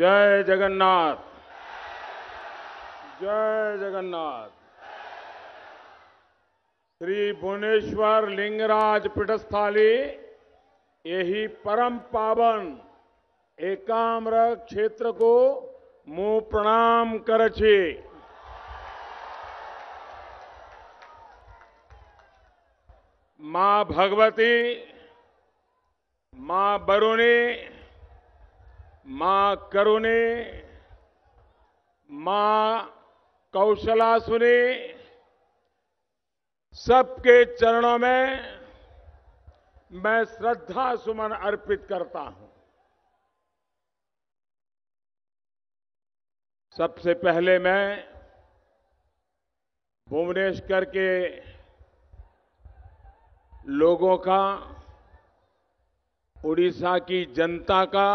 जय जगन्नाथ। जय जगन्नाथ। श्री भुवनेश्वर लिंगराज पीठस्थाली यही परम पावन एकाम्र क्षेत्र को मुंह प्रणाम करछी। मां भगवती, मां बरुणी, मां करुणी, मां कौशलासुनी सबके चरणों में मैं श्रद्धा सुमन अर्पित करता हूं। सबसे पहले मैं भुवनेश्वर के लोगों का, उड़ीसा की जनता का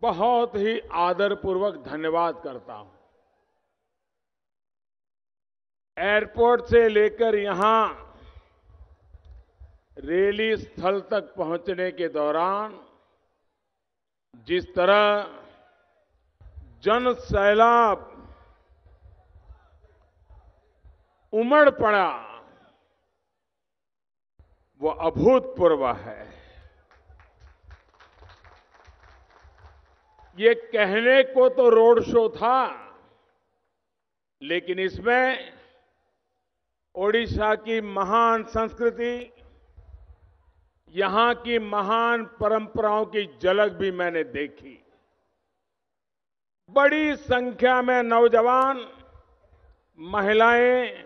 बहुत ही आदरपूर्वक धन्यवाद करता हूं। एयरपोर्ट से लेकर यहां रैली स्थल तक पहुंचने के दौरान जिस तरह जन सैलाब उमड़ पड़ा वो अभूतपूर्व है। ये कहने को तो रोड शो था, लेकिन इसमें ओडिशा की महान संस्कृति, यहां की महान परंपराओं की झलक भी मैंने देखी। बड़ी संख्या में नौजवान, महिलाएं,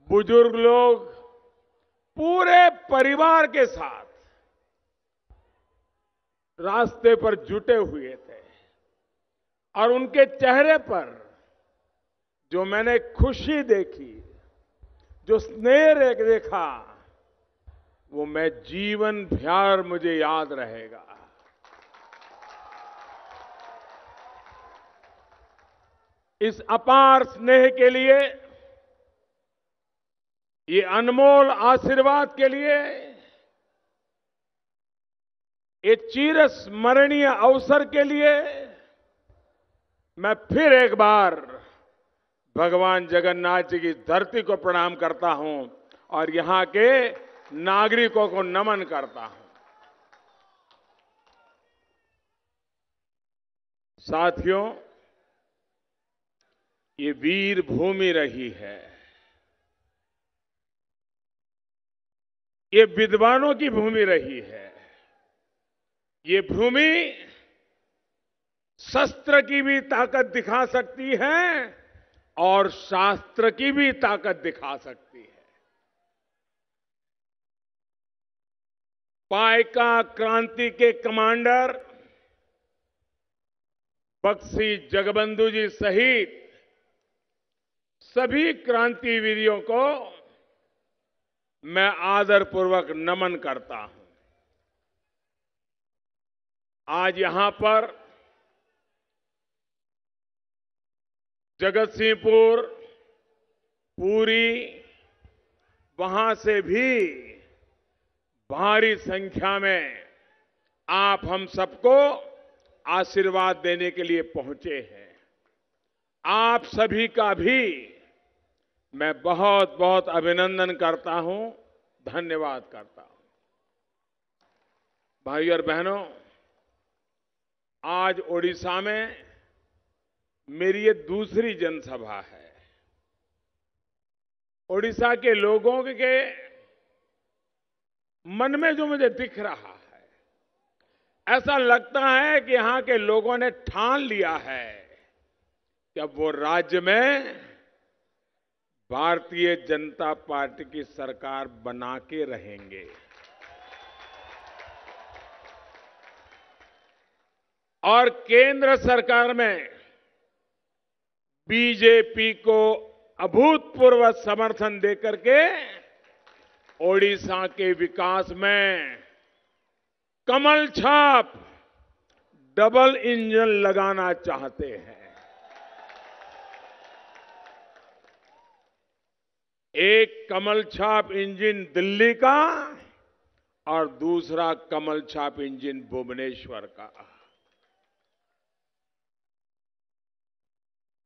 बुजुर्ग लोग पूरे परिवार के साथ रास्ते पर जुटे हुए थे और उनके चेहरे पर जो मैंने खुशी देखी, जो स्नेह देखा, वो मैं जीवन भर मुझे याद रहेगा। इस अपार स्नेह के लिए, ये अनमोल आशीर्वाद के लिए, ये चिरस्मरणीय अवसर के लिए मैं फिर एक बार भगवान जगन्नाथ जी की धरती को प्रणाम करता हूं और यहां के नागरिकों को नमन करता हूं। साथियों, ये वीर भूमि रही है, ये विद्वानों की भूमि रही है। ये भूमि शस्त्र की भी ताकत दिखा सकती है और शास्त्र की भी ताकत दिखा सकती है। पाइका क्रांति के कमांडर बख्शी जगबंधु जी सहित सभी क्रांतिवीरों को मैं आदरपूर्वक नमन करता हूं। आज यहां पर जगतसिंहपुर, पुरी, वहां से भी भारी संख्या में आप हम सबको आशीर्वाद देने के लिए पहुंचे हैं। आप सभी का भी मैं बहुत बहुत अभिनंदन करता हूं, धन्यवाद करता हूं। भाई और बहनों, आज ओडिशा में मेरी ये दूसरी जनसभा है। ओडिशा के लोगों के मन में जो मुझे दिख रहा है, ऐसा लगता है कि यहां के लोगों ने ठान लिया है कि अब वो राज्य में भारतीय जनता पार्टी की सरकार बना के रहेंगे। और केंद्र सरकार में बीजेपी को अभूतपूर्व समर्थन देकर के ओडिशा के विकास में कमल छाप डबल इंजन लगाना चाहते हैं। एक कमल छाप इंजन दिल्ली का और दूसरा कमल छाप इंजन भुवनेश्वर का।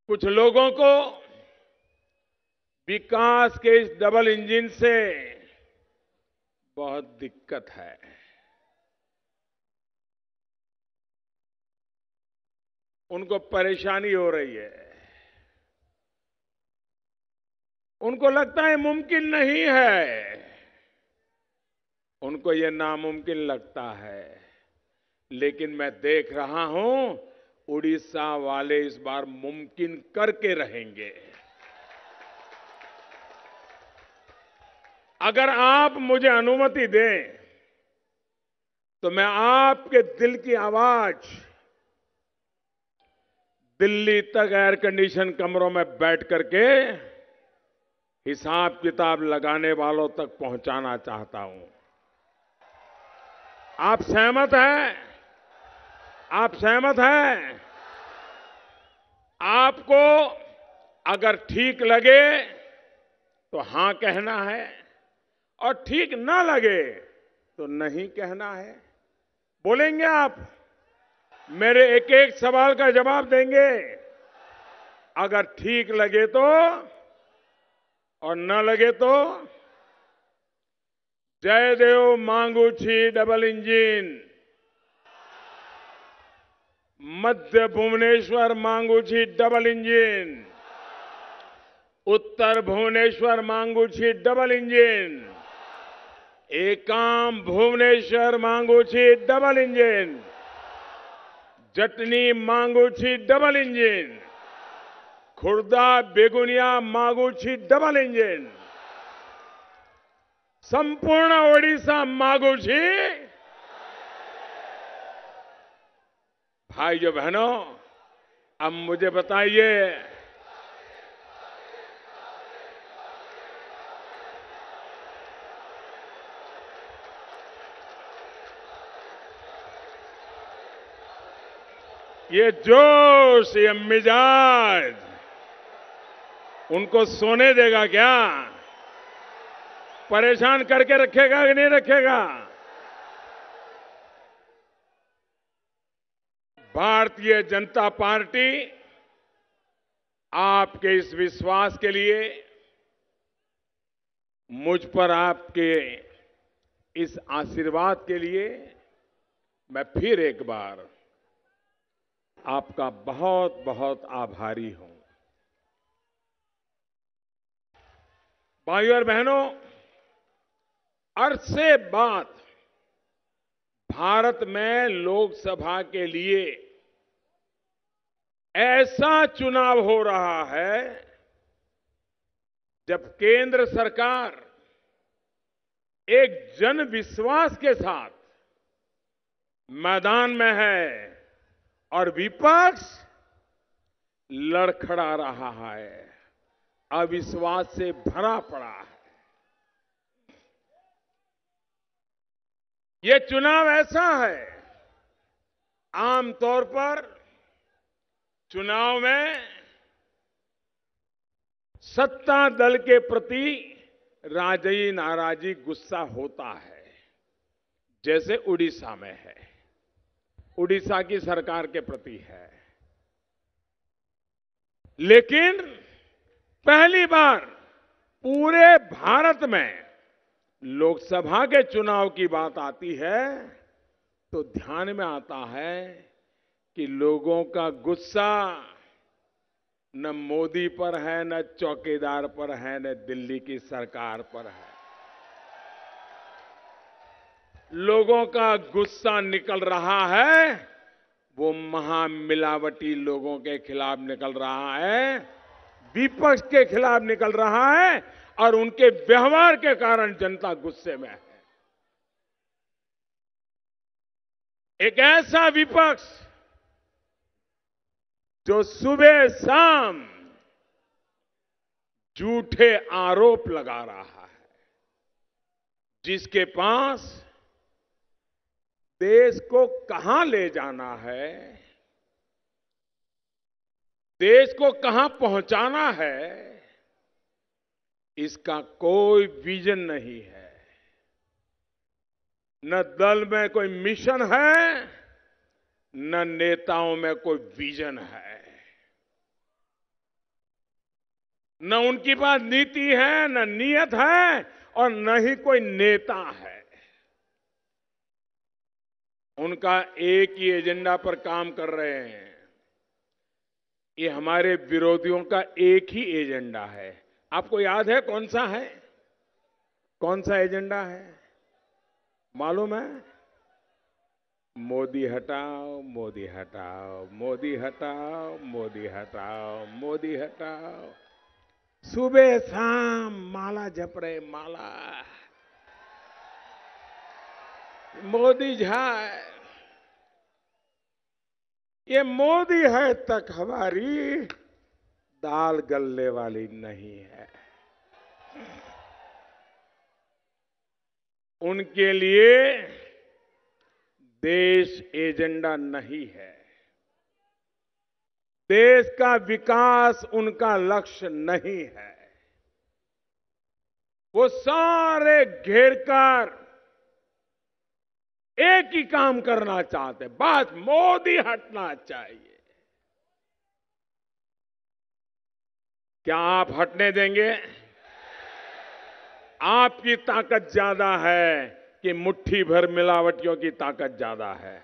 कुछ लोगों को विकास के इस डबल इंजन से बहुत दिक्कत है। उनको परेशानी हो रही है। उनको लगता है मुमकिन नहीं है। उनको ये नामुमकिन लगता है। लेकिन मैं देख रहा हूं उड़ीसा वाले इस बार मुमकिन करके रहेंगे। अगर आप मुझे अनुमति दें तो मैं आपके दिल की आवाज दिल्ली तक एयर कंडीशन कमरों में बैठ करके हिसाब किताब लगाने वालों तक पहुंचाना चाहता हूं। आप सहमत हैं? आप सहमत हैं? आपको अगर ठीक लगे तो हां कहना है और ठीक ना लगे तो नहीं कहना है। बोलेंगे आप? मेरे एक एक सवाल का जवाब देंगे। अगर ठीक लगे तो और न लगे तो जयदेव मांगू छी डबल इंजन, मध्य भुवनेश्वर मांगू छी डबल इंजन, उत्तर भुवनेश्वर मांगू छी डबल इंजन, एकाम भुवनेश्वर मांगू छी डबल इंजन, जटनी मांगू छी डबल इंजन, खुर्दा बेगुनिया मांगू छी डबल इंजन, संपूर्ण ओडिशा मांगू छी। भाइयों बहनों, अब मुझे बताइए, ये जोश, ये मिजाज उनको सोने देगा क्या? परेशान करके रखेगा कि नहीं रखेगा? भारतीय जनता पार्टी आपके इस विश्वास के लिए, मुझ पर आपके इस आशीर्वाद के लिए मैं फिर एक बार आपका बहुत बहुत आभारी हूं। भाइयों और बहनों, अरसे बाद भारत में लोकसभा के लिए ऐसा चुनाव हो रहा है जब केंद्र सरकार एक जन विश्वास के साथ मैदान में है और विपक्ष लड़खड़ा रहा है, अविश्वास से भरा पड़ा है। ये चुनाव ऐसा है, आमतौर पर चुनाव में सत्ता दल के प्रति राजई नाराजी, गुस्सा होता है, जैसे उड़ीसा में है, उड़ीसा की सरकार के प्रति है। लेकिन पहली बार पूरे भारत में लोकसभा के चुनाव की बात आती है तो ध्यान में आता है कि लोगों का गुस्सा न मोदी पर है, न चौकीदार पर है, न दिल्ली की सरकार पर है। लोगों का गुस्सा निकल रहा है, वो महामिलावटी लोगों के खिलाफ निकल रहा है, विपक्ष के खिलाफ निकल रहा है और उनके व्यवहार के कारण जनता गुस्से में है। एक ऐसा विपक्ष जो सुबह शाम झूठे आरोप लगा रहा है, जिसके पास देश को कहां ले जाना है, देश को कहां पहुंचाना है, इसका कोई विजन नहीं है, न दल में कोई मिशन है, न नेताओं में कोई विजन है, न उनकी पास नीति है, न नीयत है और न ही कोई नेता है। उनका एक ही एजेंडा पर काम कर रहे हैं। ये हमारे विरोधियों का एक ही एजेंडा है। आपको याद है कौन सा है? कौन सा एजेंडा है मालूम है? मोदी हटाओ, मोदी हटाओ, मोदी हटाओ, मोदी हटाओ, मोदी हटाओ। सुबह शाम माला जप रहे, माला मोदी जाए। ये मोदी है तक हमारी दाल गलने वाली नहीं है। उनके लिए देश एजेंडा नहीं है। देश का विकास उनका लक्ष्य नहीं है। वो सारे घेरकर एक ही काम करना चाहते, बस मोदी हटना चाहिए। क्या आप हटने देंगे? आपकी ताकत ज्यादा है कि मुट्ठी भर मिलावटियों की ताकत ज्यादा है?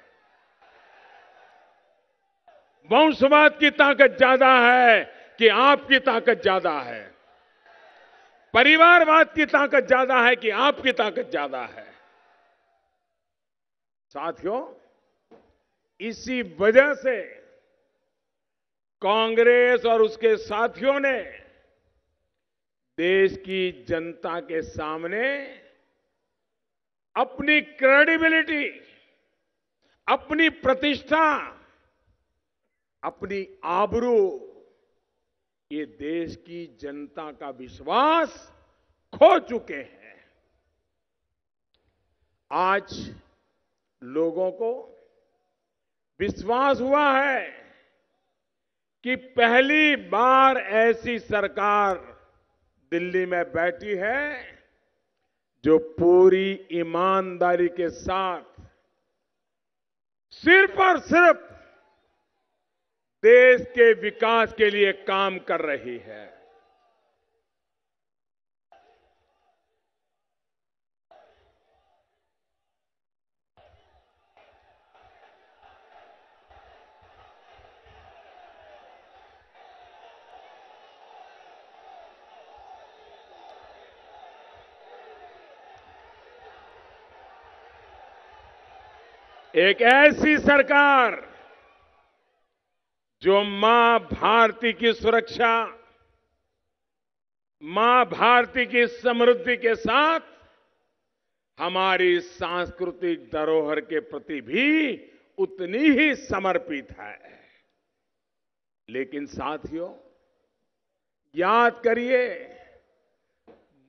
वंशवाद की ताकत ज्यादा है कि आपकी ताकत ज्यादा है? परिवारवाद की ताकत ज्यादा है कि आपकी ताकत ज्यादा है? साथियों, इसी वजह से कांग्रेस और उसके साथियों ने देश की जनता के सामने अपनी क्रेडिबिलिटी, अपनी प्रतिष्ठा, अपनी आबरू, ये देश की जनता का विश्वास खो चुके हैं। आज लोगों को विश्वास हुआ है कि पहली बार ऐसी सरकार दिल्ली में बैठी है जो पूरी ईमानदारी के साथ सिर्फ और सिर्फ देश के विकास के लिए काम कर रही है। एक ऐसी सरकार जो मां भारती की सुरक्षा, मां भारती की समृद्धि के साथ हमारी सांस्कृतिक धरोहर के प्रति भी उतनी ही समर्पित है। लेकिन साथियों, याद करिए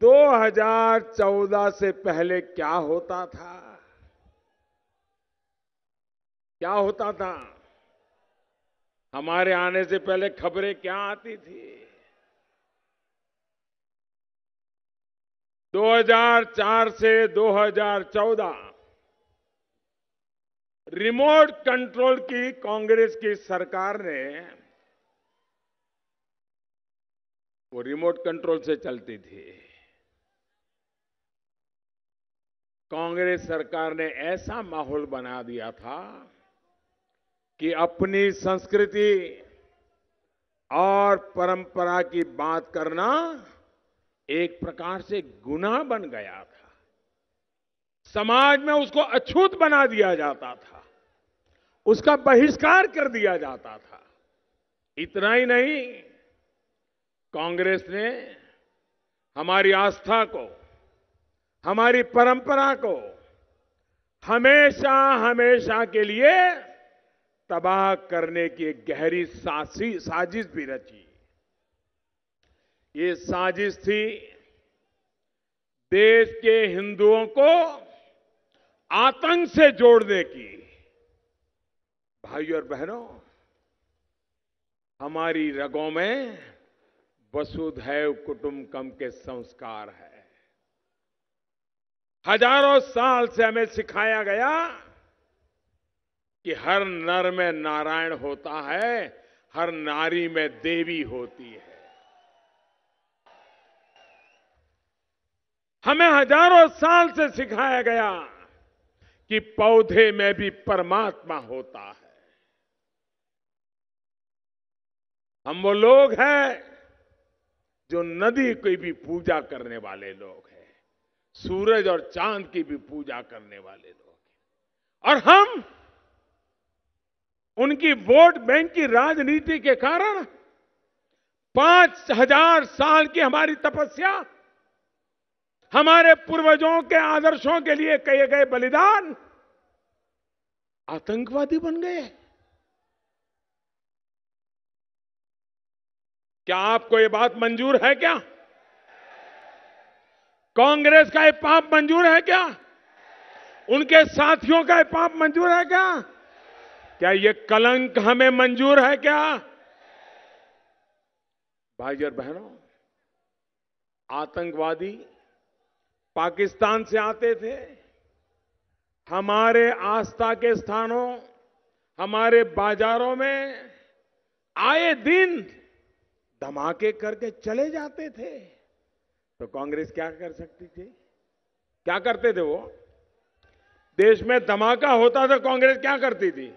2014 से पहले क्या होता था? क्या होता था? हमारे आने से पहले खबरें क्या आती थी? 2004 से 2014 रिमोट कंट्रोल की कांग्रेस की सरकार ने, वो रिमोट कंट्रोल से चलती थी, कांग्रेस सरकार ने ऐसा माहौल बना दिया था कि अपनी संस्कृति और परंपरा की बात करना एक प्रकार से गुनाह बन गया था। समाज में उसको अछूत बना दिया जाता था, उसका बहिष्कार कर दिया जाता था। इतना ही नहीं, कांग्रेस ने हमारी आस्था को, हमारी परंपरा को हमेशा हमेशा के लिए तबाह करने की एक गहरी साजिश भी रची। ये साजिश थी देश के हिंदुओं को आतंक से जोड़ने की। भाइयों और बहनों, हमारी रगों में वसुधैव कुटुंबकम के संस्कार है। हजारों साल से हमें सिखाया गया कि हर नर में नारायण होता है, हर नारी में देवी होती है। हमें हजारों साल से सिखाया गया कि पौधे में भी परमात्मा होता है। हम वो लोग हैं जो नदी की भी पूजा करने वाले लोग हैं, सूरज और चांद की भी पूजा करने वाले लोग हैं, और हम उनकी वोट बैंक की राजनीति के कारण 5000 साल की हमारी तपस्या, हमारे पूर्वजों के आदर्शों के लिए किए गए बलिदान आतंकवादी बन गए। क्या आपको ये बात मंजूर है क्या? कांग्रेस का ये पाप मंजूर है क्या? उनके साथियों का ये पाप मंजूर है क्या? क्या ये कलंक हमें मंजूर है क्या? भाई और बहनों, आतंकवादी पाकिस्तान से आते थे, हमारे आस्था के स्थानों, हमारे बाजारों में आए दिन धमाके करके चले जाते थे। तो कांग्रेस क्या कर सकती थी? क्या करते थे वो? देश में धमाका होता था, कांग्रेस क्या करती थी?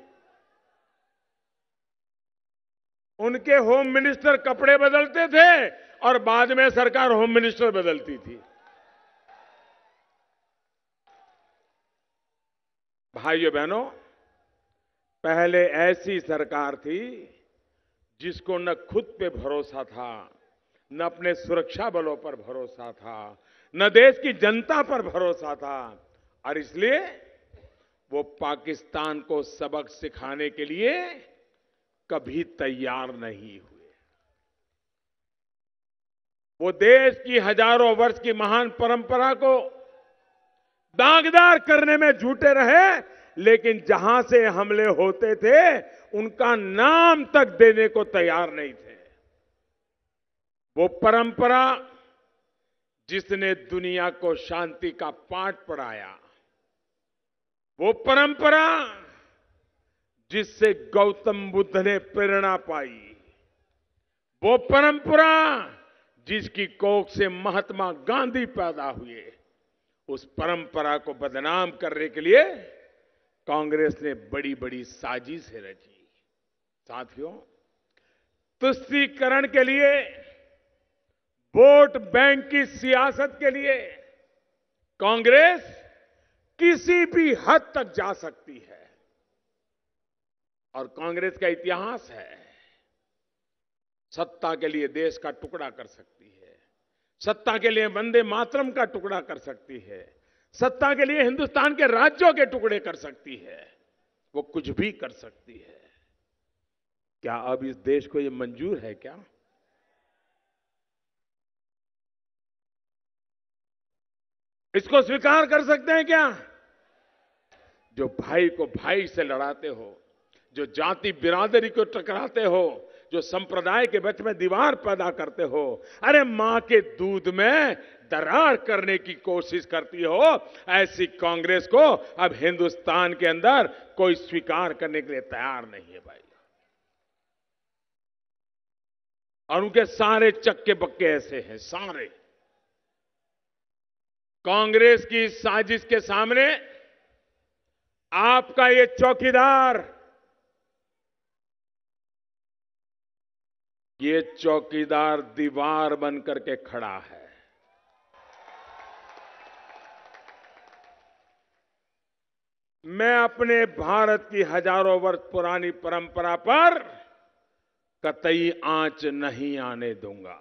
उनके होम मिनिस्टर कपड़े बदलते थे और बाद में सरकार होम मिनिस्टर बदलती थी। भाइयों बहनों, पहले ऐसी सरकार थी जिसको न खुद पे भरोसा था, न अपने सुरक्षा बलों पर भरोसा था, न देश की जनता पर भरोसा था, और इसलिए वो पाकिस्तान को सबक सिखाने के लिए कभी तैयार नहीं हुए। वो देश की हजारों वर्ष की महान परंपरा को दागदार करने में जुटे रहे, लेकिन जहां से हमले होते थे उनका नाम तक देने को तैयार नहीं थे। वो परंपरा जिसने दुनिया को शांति का पाठ पढ़ाया, वो परंपरा जिससे गौतम बुद्ध ने प्रेरणा पाई, वो परंपरा जिसकी कोख से महात्मा गांधी पैदा हुए, उस परंपरा को बदनाम करने के लिए कांग्रेस ने बड़ी बड़ी साजिशें रची। साथियों, तुष्टीकरण के लिए, वोट बैंक की सियासत के लिए कांग्रेस किसी भी हद तक जा सकती है, और कांग्रेस का इतिहास है। सत्ता के लिए देश का टुकड़ा कर सकती है, सत्ता के लिए वंदे मातरम का टुकड़ा कर सकती है, सत्ता के लिए हिंदुस्तान के राज्यों के टुकड़े कर सकती है, वो कुछ भी कर सकती है। क्या अब इस देश को ये मंजूर है क्या? इसको स्वीकार कर सकते हैं क्या? जो भाई को भाई से लड़ाते हो, जो जाति बिरादरी को टकराते हो, जो संप्रदाय के बीच में दीवार पैदा करते हो, अरे मां के दूध में दरार करने की कोशिश करती हो, ऐसी कांग्रेस को अब हिंदुस्तान के अंदर कोई स्वीकार करने के लिए तैयार नहीं है भाई। और उनके सारे चक्के बक्के ऐसे हैं, सारे। कांग्रेस की साजिश के सामने आपका ये चौकीदार दीवार बन करके खड़ा है। मैं अपने भारत की हजारों वर्ष पुरानी परंपरा पर कतई आंच नहीं आने दूंगा।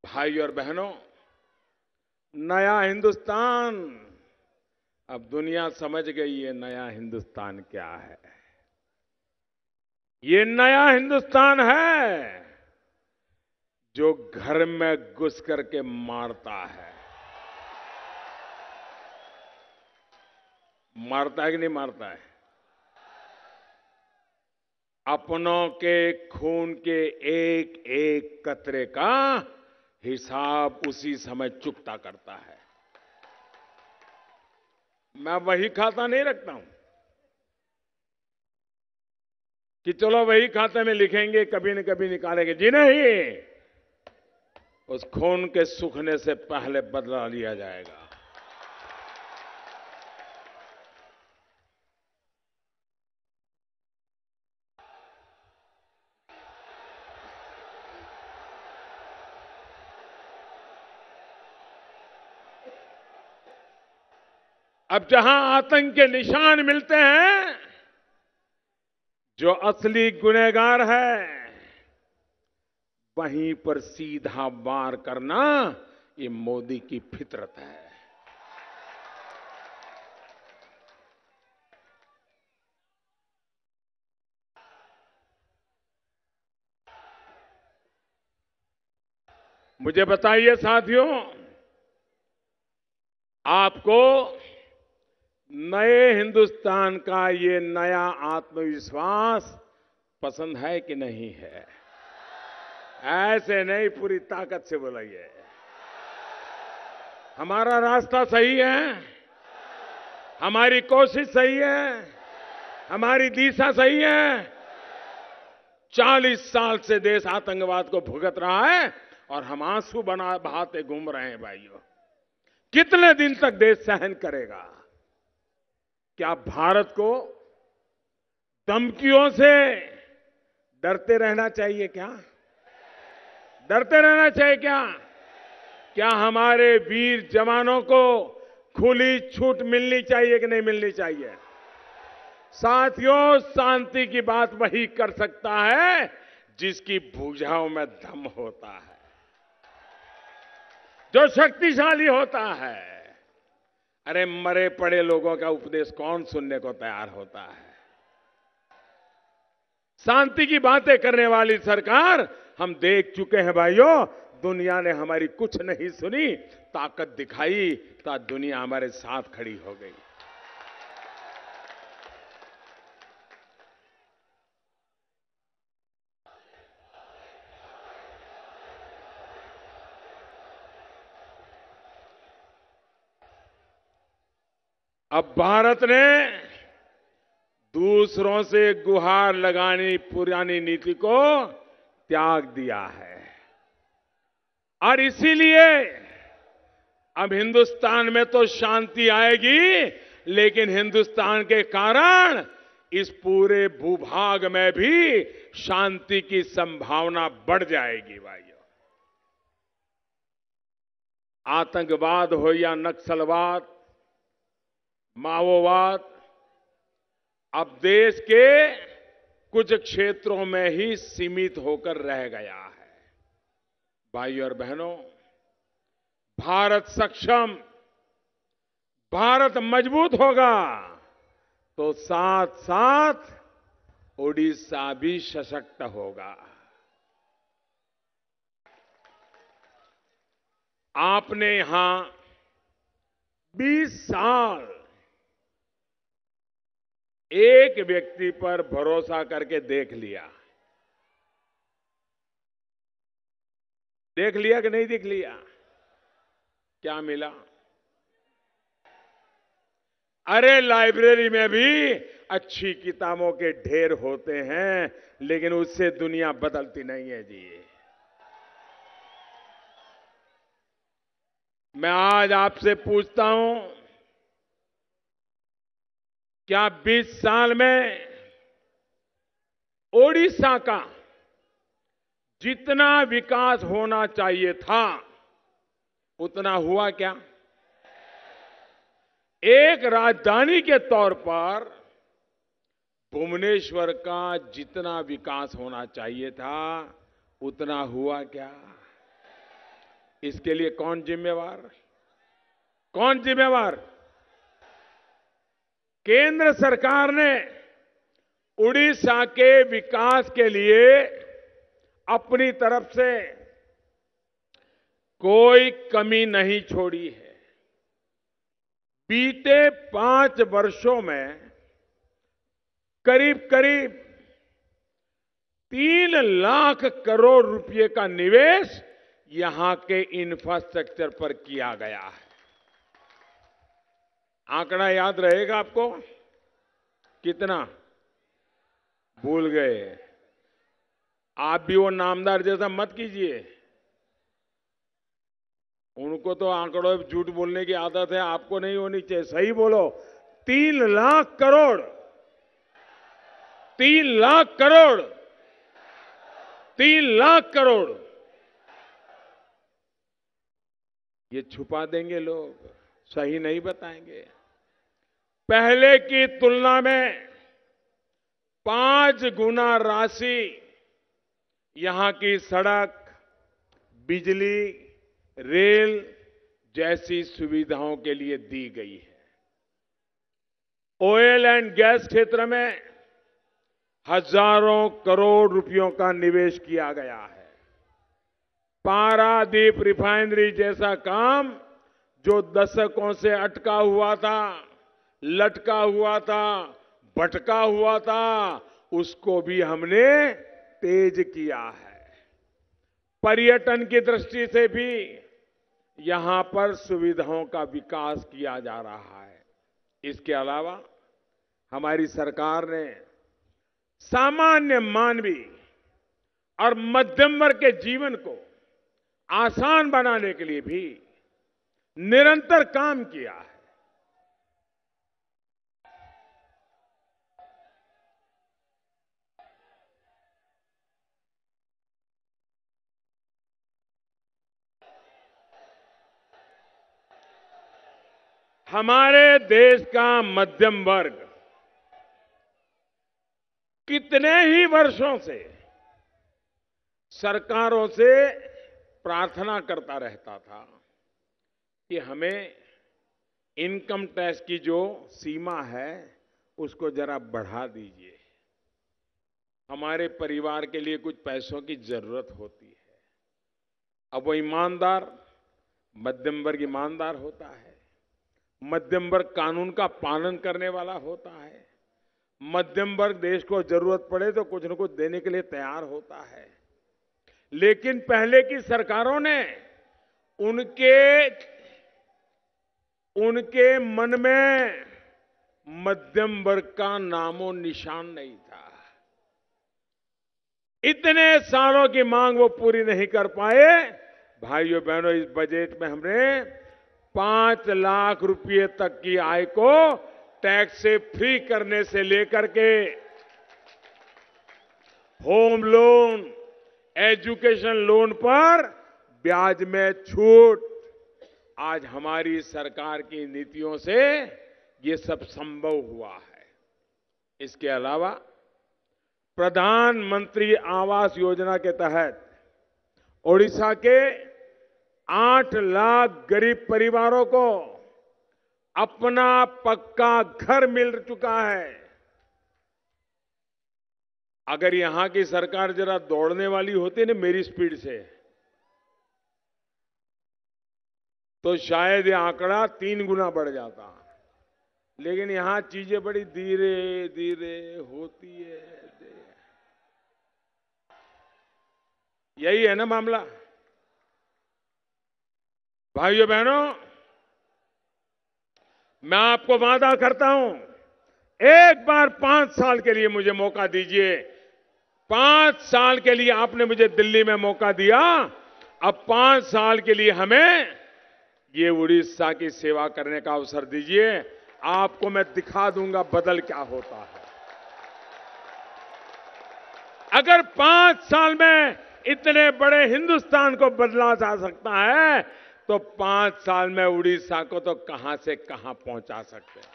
भाई और बहनों, नया हिंदुस्तान, अब दुनिया समझ गई है नया हिंदुस्तान क्या है। ये नया हिंदुस्तान है जो घर में घुस करके मारता है। मारता है कि नहीं मारता है? अपनों के खून के एक एक कतरे का हिसाब उसी समय चुकता करता है। मैं वही खाता नहीं रखता हूं कि चलो वही खाते में लिखेंगे, कभी न कभी निकालेंगे। जी नहीं, उस खून के सूखने से पहले बदला लिया जाएगा। अब जहां आतंक के निशान मिलते हैं, जो असली गुनहगार है, वहीं पर सीधा वार करना ये मोदी की फितरत है। मुझे बताइए साथियों, आपको नए हिंदुस्तान का ये नया आत्मविश्वास पसंद है कि नहीं है? ऐसे नहीं, पूरी ताकत से बोलिए। हमारा रास्ता सही है, हमारी कोशिश सही है, हमारी दिशा सही है। 40 साल से देश आतंकवाद को भुगत रहा है और हम आंसू बहाते घूम रहे हैं भाइयों। कितने दिन तक देश सहन करेगा? क्या भारत को धमकियों से डरते रहना चाहिए क्या? डरते रहना चाहिए क्या? क्या हमारे वीर जवानों को खुली छूट मिलनी चाहिए कि नहीं मिलनी चाहिए? साथियों, शांति की बात वही कर सकता है जिसकी भुजाओं में दम होता है, जो शक्तिशाली होता है। अरे मरे पड़े लोगों का उपदेश कौन सुनने को तैयार होता है? शांति की बातें करने वाली सरकार हम देख चुके हैं भाइयों। दुनिया ने हमारी कुछ नहीं सुनी, ताकत दिखाई तो दुनिया हमारे साथ खड़ी हो गई। अब भारत ने दूसरों से गुहार लगानी पुरानी नीति को त्याग दिया है और इसीलिए अब हिंदुस्तान में तो शांति आएगी, लेकिन हिंदुस्तान के कारण इस पूरे भूभाग में भी शांति की संभावना बढ़ जाएगी भाइयों। आतंकवाद हो या नक्सलवाद, माओवाद, अब देश के कुछ क्षेत्रों में ही सीमित होकर रह गया है। भाइयों और बहनों, भारत सक्षम, भारत मजबूत होगा तो साथ साथ ओडिशा भी सशक्त होगा। आपने यहां 20 साल एक व्यक्ति पर भरोसा करके देख लिया कि नहीं देख लिया? क्या मिला? अरे लाइब्रेरी में भी अच्छी किताबों के ढेर होते हैं, लेकिन उससे दुनिया बदलती नहीं है जी। मैं आज आपसे पूछता हूं, क्या 20 साल में ओडिशा का जितना विकास होना चाहिए था उतना हुआ क्या? एक राजधानी के तौर पर भुवनेश्वर का जितना विकास होना चाहिए था उतना हुआ क्या? इसके लिए कौन जिम्मेवार? कौन जिम्मेवार? केंद्र सरकार ने उड़ीसा के विकास के लिए अपनी तरफ से कोई कमी नहीं छोड़ी है। बीते 5 वर्षों में करीब करीब 3 लाख करोड़ रुपए का निवेश यहां के इंफ्रास्ट्रक्चर पर किया गया है। आंकड़ा याद रहेगा आपको? कितना? भूल गए? आप भी वो नामदार जैसा मत कीजिए। उनको तो आंकड़ों में झूठ बोलने की आदत है, आपको नहीं होनी चाहिए। सही बोलो। 3 लाख करोड़, 3 लाख करोड़, 3 लाख करोड़ ये छुपा देंगे लोग, सही नहीं बताएंगे। पहले की तुलना में 5 गुना राशि यहां की सड़क, बिजली, रेल जैसी सुविधाओं के लिए दी गई है। ऑयल एंड गैस क्षेत्र में हजारों करोड़ रुपयों का निवेश किया गया है। पारादीप रिफाइनरी जैसा काम जो दशकों से अटका हुआ था, लटका हुआ था, भटका हुआ था, उसको भी हमने तेज किया है। पर्यटन की दृष्टि से भी यहां पर सुविधाओं का विकास किया जा रहा है। इसके अलावा हमारी सरकार ने सामान्य मानवी और मध्यम वर्ग के जीवन को आसान बनाने के लिए भी निरंतर काम किया है। हमारे देश का मध्यम वर्ग कितने ही वर्षों से सरकारों से प्रार्थना करता रहता था कि हमें इनकम टैक्स की जो सीमा है उसको जरा बढ़ा दीजिए। हमारे परिवार के लिए कुछ पैसों की जरूरत होती है। अब वो ईमानदार, मध्यम वर्ग ईमानदार होता है, मध्यम वर्ग कानून का पालन करने वाला होता है, मध्यम वर्ग देश को जरूरत पड़े तो कुछ न कुछ देने के लिए तैयार होता है। लेकिन पहले की सरकारों ने उनके मन में मध्यम वर्ग का नामो निशान नहीं था। इतने सालों की मांग वो पूरी नहीं कर पाए। भाइयों बहनों, इस बजट में हमने 5 लाख रुपए तक की आय को टैक्स से फ्री करने से लेकर के होम लोन, एजुकेशन लोन पर ब्याज में छूट, आज हमारी सरकार की नीतियों से ये सब संभव हुआ है। इसके अलावा प्रधानमंत्री आवास योजना के तहत ओडिशा के 8 लाख गरीब परिवारों को अपना पक्का घर मिल चुका है। अगर यहां की सरकार जरा दौड़ने वाली होती ना मेरी स्पीड से, तो शायद ये आंकड़ा 3 गुना बढ़ जाता। लेकिन यहां चीजें बड़ी धीरे धीरे होती है। यही है ना मामला। भाइयों बहनों, मैं आपको वादा करता हूं, एक बार 5 साल के लिए मुझे मौका दीजिए। 5 साल के लिए आपने मुझे दिल्ली में मौका दिया, अब 5 साल के लिए हमें ये उड़ीसा की सेवा करने का अवसर दीजिए। आपको मैं दिखा दूंगा बदल क्या होता है। अगर 5 साल में इतने बड़े हिंदुस्तान को बदला जा सकता है, तो 5 साल में उड़ीसा को तो कहां से कहां पहुंचा सकते हैं।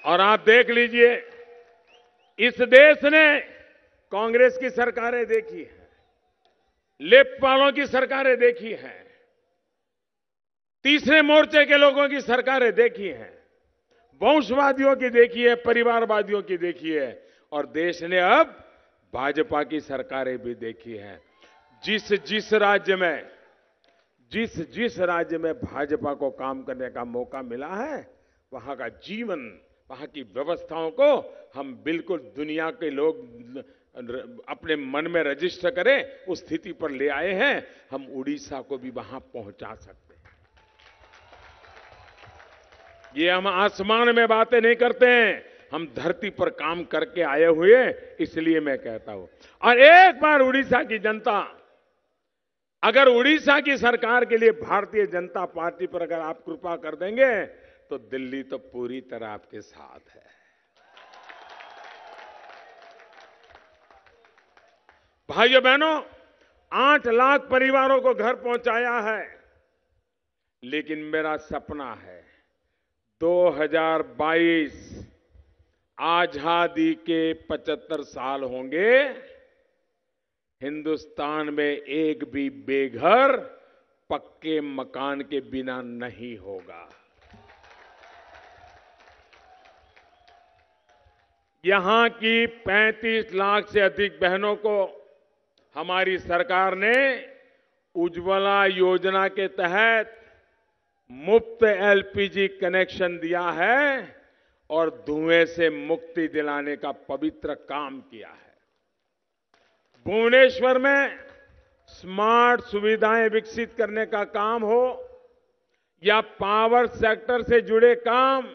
और आप देख लीजिए, इस देश ने कांग्रेस की सरकारें देखी हैं, लेफ्ट की सरकारें देखी हैं, तीसरे मोर्चे के लोगों की सरकारें देखी हैं, वंशवादियों की देखी है, परिवारवादियों की देखी है, और देश ने अब भाजपा की सरकारें भी देखी हैं। जिस जिस राज्य में भाजपा को काम करने का मौका मिला है, वहां का जीवन, वहां की व्यवस्थाओं को हम बिल्कुल दुनिया के लोग अपने मन में रजिस्टर करें, उस स्थिति पर ले आए हैं। हम उड़ीसा को भी वहां पहुंचा सकते हैं। ये हम आसमान में बातें नहीं करते हैं, हम धरती पर काम करके आए हुए, इसलिए मैं कहता हूं। और एक बार उड़ीसा की जनता, अगर उड़ीसा की सरकार के लिए भारतीय जनता पार्टी पर अगर आप कृपा कर देंगे, तो दिल्ली तो पूरी तरह आपके साथ है। भाइयों बहनों, 8 लाख परिवारों को घर पहुंचाया है, लेकिन मेरा सपना है 2022 आजादी के 75 साल होंगे, हिंदुस्तान में एक भी बेघर पक्के मकान के बिना नहीं होगा। यहां की 35 लाख से अधिक बहनों को हमारी सरकार ने उज्ज्वला योजना के तहत मुफ्त एलपीजी कनेक्शन दिया है और धुएं से मुक्ति दिलाने का पवित्र काम किया है। भुवनेश्वर में स्मार्ट सुविधाएं विकसित करने का काम हो या पावर सेक्टर से जुड़े काम,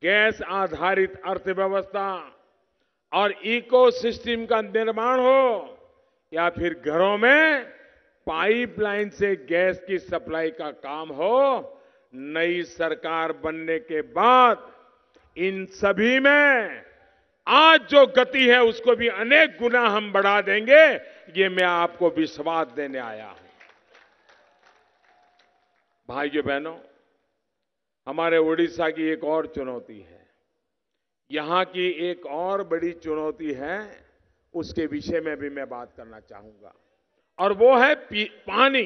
गैस आधारित अर्थव्यवस्था और इकोसिस्टम का निर्माण हो, या फिर घरों में पाइपलाइन से गैस की सप्लाई का काम हो, नई सरकार बनने के बाद इन सभी में आज जो गति है उसको भी अनेक गुना हम बढ़ा देंगे, ये मैं आपको विश्वास देने आया हूं। भाइयों बहनों, हमारे उड़ीसा की एक और चुनौती है, यहां की एक और बड़ी चुनौती है, उसके विषय में भी मैं बात करना चाहूंगा, और वो है पानी।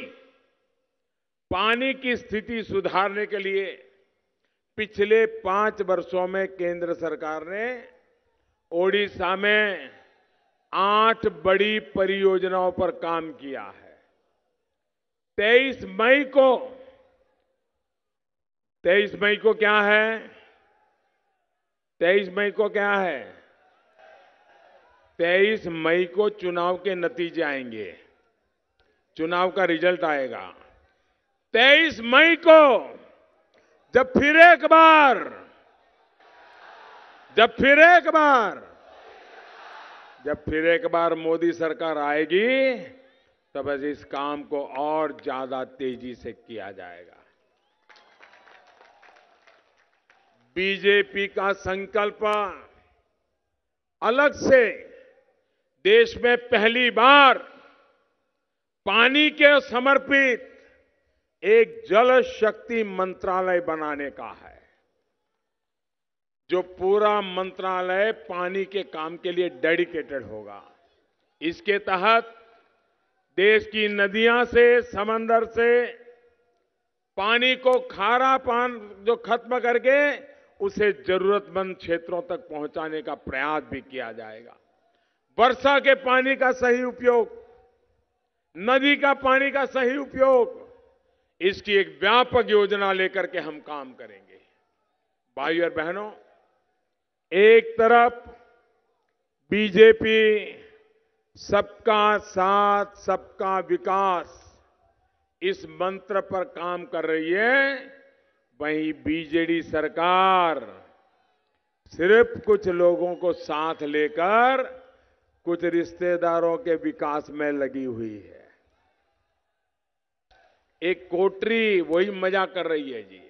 पानी की स्थिति सुधारने के लिए पिछले 5 वर्षों में केंद्र सरकार ने ओडिशा में 8 बड़ी परियोजनाओं पर काम किया है। 23 मई को क्या है? 23 मई को क्या है? 23 मई को चुनाव के नतीजे आएंगे, चुनाव का रिजल्ट आएगा। 23 मई को जब फिर एक बार मोदी सरकार आएगी, तब इस काम को और ज्यादा तेजी से किया जाएगा। बीजेपी का संकल्प अलग से देश में पहली बार पानी के समर्पित एक जल शक्ति मंत्रालय बनाने का है, जो पूरा मंत्रालय पानी के काम के लिए डेडिकेटेड होगा। इसके तहत देश की नदियां से, समंदर से पानी को खारा पान जो खत्म करके उसे जरूरतमंद क्षेत्रों तक पहुंचाने का प्रयास भी किया जाएगा। वर्षा के पानी का सही उपयोग, नदी का पानी का सही उपयोग, इसकी एक व्यापक योजना लेकर के हम काम करेंगे। भाइयों और बहनों, एक तरफ बीजेपी सबका साथ सबका विकास इस मंत्र पर काम कर रही है, वहीं बीजेडी सरकार सिर्फ कुछ लोगों को साथ लेकर कुछ रिश्तेदारों के विकास में लगी हुई है। एक कोटरी वही मजा कर रही है जी,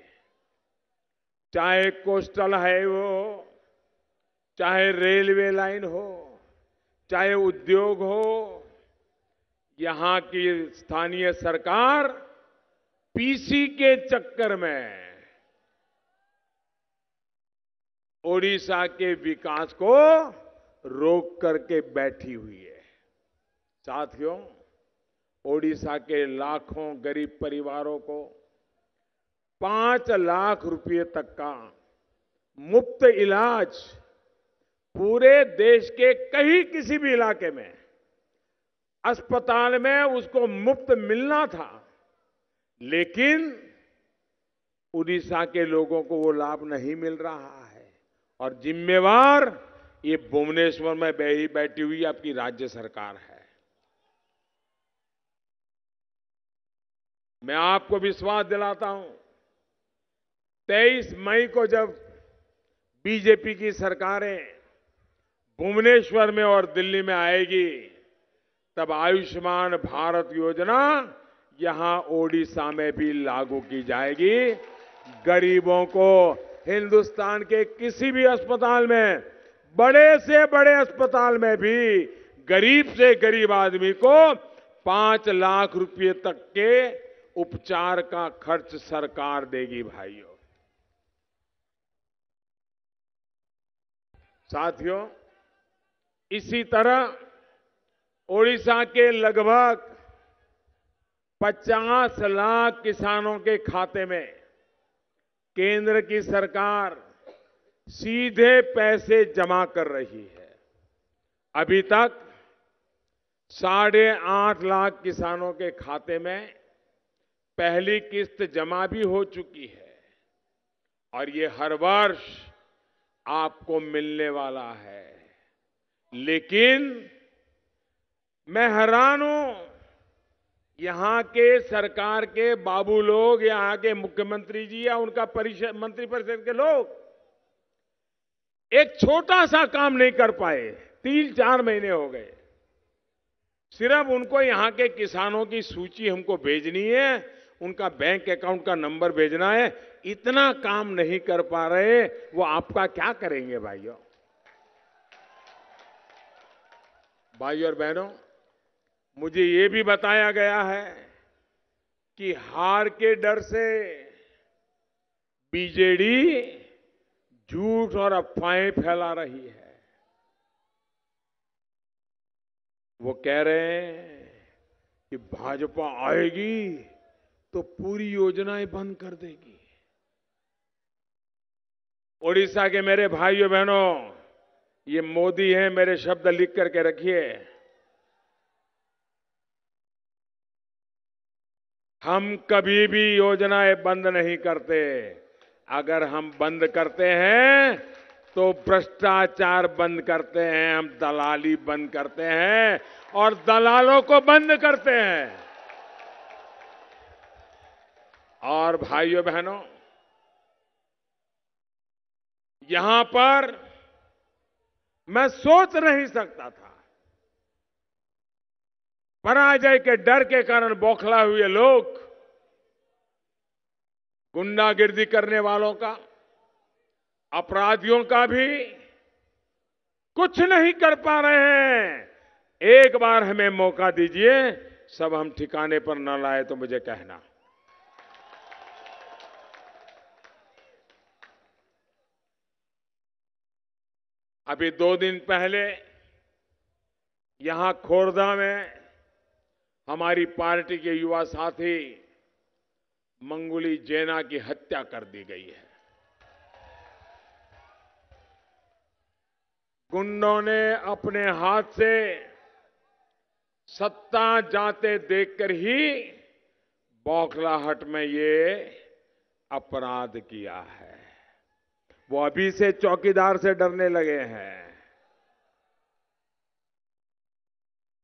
चाहे कोस्टल हाईवे हो, चाहे रेलवे लाइन हो, चाहे उद्योग हो, यहां की स्थानीय सरकार पीसी के चक्कर में ओडिशा के विकास को रोक करके बैठी हुई है। साथियों, ओडिशा के लाखों गरीब परिवारों को 5 लाख रुपए तक का मुफ्त इलाज पूरे देश के कहीं किसी भी इलाके में अस्पताल में उसको मुफ्त मिलना था, लेकिन उड़ीसा के लोगों को वो लाभ नहीं मिल रहा है। और जिम्मेवार ये भुवनेश्वर में बैठी हुई आपकी राज्य सरकार है। मैं आपको विश्वास दिलाता हूं, 23 मई को जब बीजेपी की सरकारें भुवनेश्वर में और दिल्ली में आएगी, तब आयुष्मान भारत योजना यहां ओडिशा में भी लागू की जाएगी। गरीबों को हिंदुस्तान के किसी भी अस्पताल में, बड़े से बड़े अस्पताल में भी गरीब से गरीब आदमी को 5 लाख रुपए तक के उपचार का खर्च सरकार देगी भाइयों। साथियों, इसी तरह ओडिशा के लगभग 50 लाख किसानों के खाते में केंद्र की सरकार सीधे पैसे जमा कर रही है। अभी तक 8.5 लाख किसानों के खाते में पहली किस्त जमा भी हो चुकी है और ये हर वर्ष आपको मिलने वाला है। लेकिन मैं हैरान हूं, यहां के सरकार के बाबू लोग, यहां के मुख्यमंत्री जी या उनका मंत्रिपरिषद के लोग एक छोटा सा काम नहीं कर पाए। 3-4 महीने हो गए। सिर्फ उनको यहां के किसानों की सूची हमको भेजनी है, उनका बैंक अकाउंट का नंबर भेजना है, इतना काम नहीं कर पा रहे। वो आपका क्या करेंगे भाइयों? भाइयों और बहनों, मुझे ये भी बताया गया है कि हार के डर से बीजेडी झूठ और अफवाहें फैला रही है। वो कह रहे हैं कि भाजपा आएगी तो पूरी योजनाएं बंद कर देगी। ओडिशा के मेरे भाइयों बहनों, ये मोदी हैं, मेरे शब्द लिख करके रखिए। हम कभी भी योजनाएं बंद नहीं करते। अगर हम बंद करते हैं तो भ्रष्टाचार बंद करते हैं, हम दलाली बंद करते हैं और दलालों को बंद करते हैं। और भाइयों बहनों, यहां पर मैं सोच नहीं सकता था, पराजय के डर के कारण बौखला हुए लोग, गुंडागिर्दी करने वालों का, अपराधियों का भी कुछ नहीं कर पा रहे हैं। एक बार हमें मौका दीजिए, सब हम ठिकाने पर न लाए तो मुझे कहना। अभी 2 दिन पहले यहां खोरदा में हमारी पार्टी के युवा साथी मंगुली जैना की हत्या कर दी गई है। गुंडों ने अपने हाथ से सत्ता जाते देखकर ही बौखलाहट में ये अपराध किया है। वो अभी से चौकीदार से डरने लगे हैं।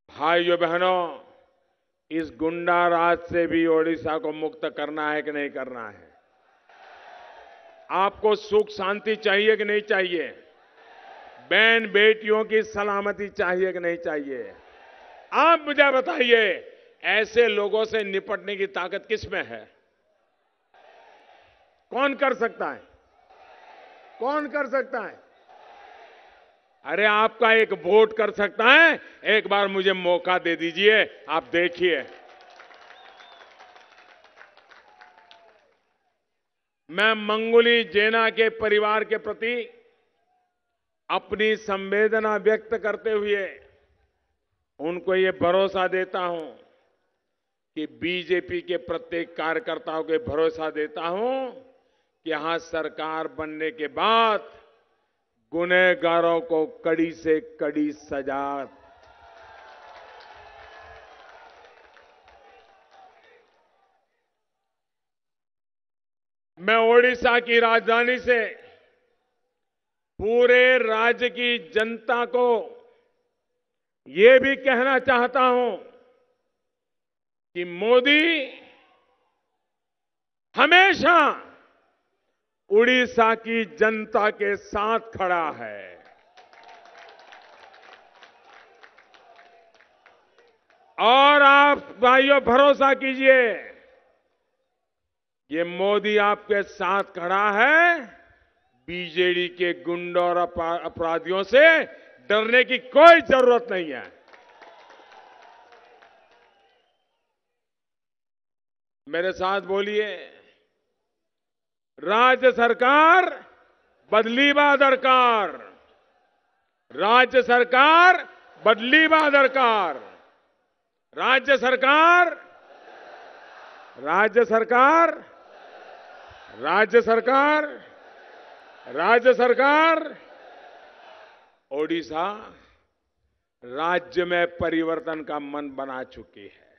भाइयों बहनों, इस गुंडा राज से भी ओडिशा को मुक्त करना है कि नहीं करना है? आपको सुख शांति चाहिए कि नहीं चाहिए? बहन बेटियों की सलामती चाहिए कि नहीं चाहिए? आप मुझे बताइए, ऐसे लोगों से निपटने की ताकत किसमें है? कौन कर सकता है? कौन कर सकता है? अरे आपका एक वोट कर सकता है। एक बार मुझे मौका दे दीजिए, आप देखिए। मैं मंगुली जैना के परिवार के प्रति अपनी संवेदना व्यक्त करते हुए उनको ये भरोसा देता हूं कि बीजेपी के प्रत्येक कार्यकर्ताओं को भरोसा देता हूं कि यहां सरकार बनने के बाद गुनहगारों को कड़ी से कड़ी सजा मैं ओडिशा की राजधानी से पूरे राज्य की जनता को ये भी कहना चाहता हूं कि मोदी हमेशा उड़ीसा की जनता के साथ खड़ा है। और आप भाइयों भरोसा कीजिए, ये मोदी आपके साथ खड़ा है। बीजेडी के गुंडों और अपराधियों से डरने की कोई जरूरत नहीं है। मेरे साथ बोलिए, राज्य सरकार बदली बा दरकार, राज्य सरकार बदली बा दरकार, राज्य सरकार, राज्य सरकार, राज्य सरकार, राज्य सरकार। ओडिशा राज्य में परिवर्तन का मन बना चुकी है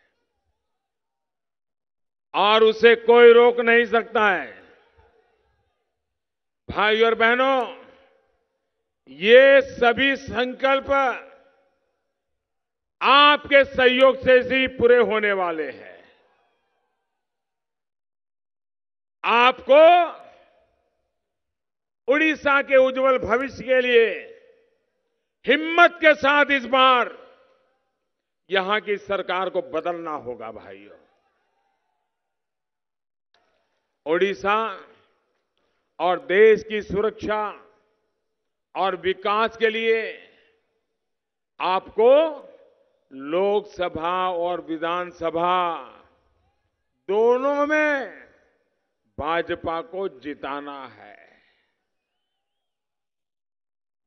और उसे कोई रोक नहीं सकता है। भाइयों और बहनों, ये सभी संकल्प आपके सहयोग से ही पूरे होने वाले हैं। आपको उड़ीसा के उज्जवल भविष्य के लिए हिम्मत के साथ इस बार यहां की सरकार को बदलना होगा। भाइयों, उड़ीसा और देश की सुरक्षा और विकास के लिए आपको लोकसभा और विधानसभा दोनों में भाजपा को जिताना है।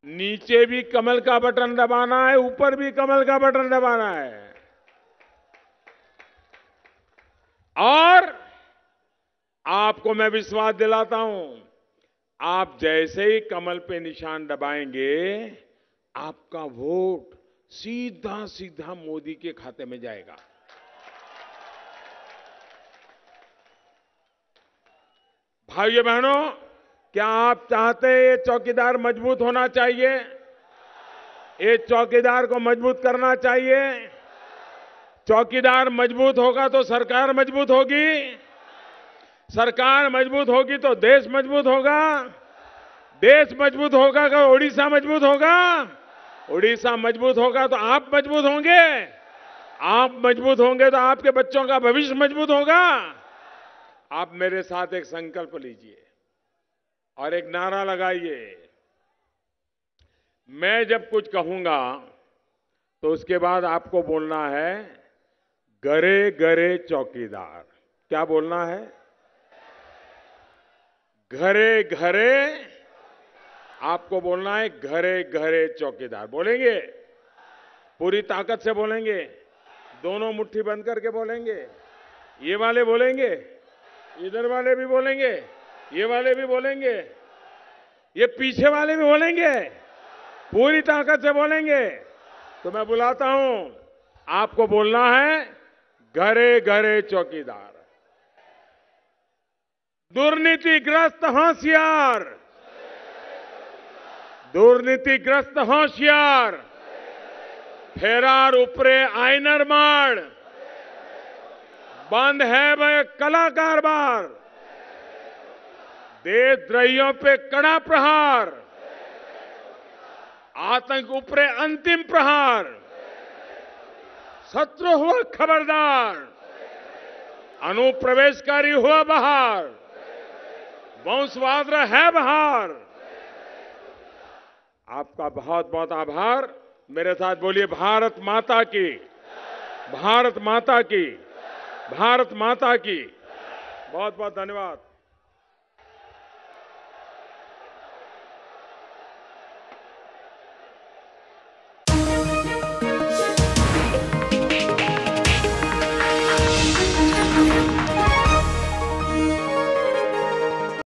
नीचे भी कमल का बटन दबाना है, ऊपर भी कमल का बटन दबाना है। और आपको मैं विश्वास दिलाता हूं, आप जैसे ही कमल पे निशान दबाएंगे, आपका वोट सीधा सीधा मोदी के खाते में जाएगा। भाइयों बहनों, क्या आप चाहते हैं ये चौकीदार मजबूत होना चाहिए? ये चौकीदार को मजबूत करना चाहिए। चौकीदार मजबूत होगा तो सरकार मजबूत होगी, सरकार मजबूत होगी तो देश मजबूत होगा, देश मजबूत होगा तो उड़ीसा मजबूत होगा, उड़ीसा मजबूत होगा तो आप मजबूत होंगे, आप मजबूत होंगे तो आपके बच्चों का भविष्य मजबूत होगा। आप मेरे साथ एक संकल्प लीजिए और एक नारा लगाइए। मैं जब कुछ कहूंगा तो उसके बाद आपको बोलना है, घरे घरे चौकीदार। क्या बोलना है? घरे घरे, आपको बोलना है घरे घरे चौकीदार। बोलेंगे? पूरी ताकत से बोलेंगे, दोनों मुट्ठी बंद करके बोलेंगे। ये वाले बोलेंगे, इधर वाले भी बोलेंगे, ये वाले भी बोलेंगे, ये पीछे वाले भी बोलेंगे, पूरी ताकत से बोलेंगे। तो मैं बुलाता हूं, आपको बोलना है घरे घरे चौकीदार। दुर्नीतिग्रस्त होशियार, दुर्नीतिग्रस्त होशियार, फेरार उपरे आयनर मार, बंद है वह कला कारबार, देशद्रोहियों पे कड़ा प्रहार, आतंक उपरे अंतिम प्रहार, शत्रु हुआ खबरदार, अनुप्रवेशकारी हुआ बहार, वंशवाद है बहार। आपका बहुत बहुत आभार। मेरे साथ बोलिए, भारत माता की, भारत माता की, भारत माता की। बहुत बहुत धन्यवाद।